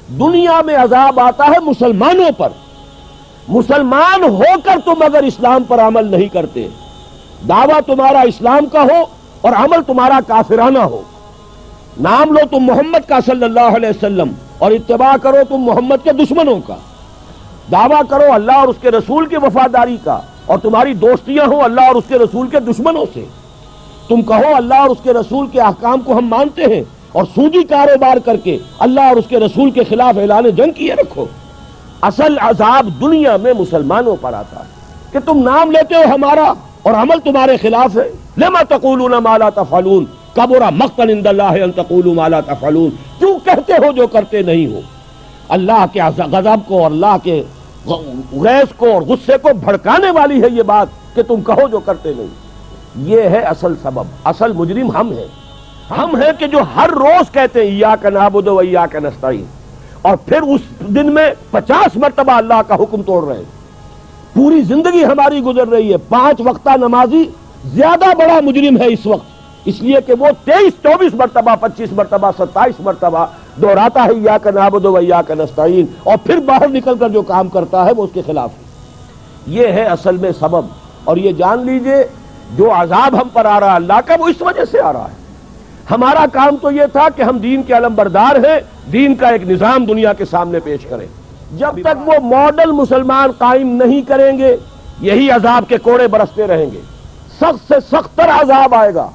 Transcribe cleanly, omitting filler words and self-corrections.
دنیا میں عذاب آتا ہے مسلمانوں پر. مسلمان ہو کر تم اگر اسلام پر عمل نہیں کرتے، دعویٰ تمہارا اسلام کا ہو اور عمل تمہارا کافرانہ ہو، نام لو تم محمد کا صلی اللہ علیہ وسلم اور اتباع کرو تم محمد کے دشمنوں کا، دعویٰ کرو اللہ اور اس کے رسول کی وفاداری کا اور تمہاری دوستیاں ہوں اللہ اور اس کے رسول کے دشمنوں سے، تم کہو اللہ اور اس کے رسول کے احکام کو ہم مانتے ہیں اور سودی کاروبار کر کے اللہ اور اس کے رسول کے خلاف اعلان جنگ کیے رکھو. اصل عذاب دنیا میں مسلمانوں پر آتا ہے کہ تم نام لیتے ہو ہمارا اور عمل تمہارے خلاف ہے. لما تقولون ما لا تفعلون کبر مقتا عند اللہ ان تقولوا ما لا تفعلون. کیوں کہتے ہو جو کرتے نہیں ہو؟ اللہ کے غضب کو اور اللہ کے غیظ کو اور غصے کو بھڑکانے والی ہے یہ بات کہ تم کہو جو کرتے نہیں. یہ ہے اصل سبب. اصل مجرم ہم ہیں. ہم ہیں کہ جو ہر روز کہتے ہیں ایاک نعبد و ایاک نستعین اور پھر اس دن میں 50 مرتبہ اللہ کا حکم توڑ رہے ہیں. پوری زندگی ہماری گزر رہی ہے. 5 وقتہ نمازی زیادہ بڑا مجرم ہے اس وقت، اس لیے کہ وہ 23-24 مرتبہ 25 مرتبہ 27 مرتبہ دہراتا ہے ایاک نعبد و ایاک نستعین اور پھر باہر نکل کر جو کام کرتا ہے وہ اس کے خلاف ہے. یہ ہے اصل میں سبب. اور یہ جان لیجئے جو عذاب ہم پر آ رہا ہے اللہ کا وہ اس وجہ سے آ رہا ہے. ہمارا کام تو یہ تھا کہ ہم دین کے علم بردار ہیں، دین کا ایک نظام دنیا کے سامنے پیش کریں. جب تک وہ ماڈل مسلمان قائم نہیں کریں گے یہی عذاب کے کوڑے برستے رہیں گے. سخت سے سخت تر عذاب آئے گا.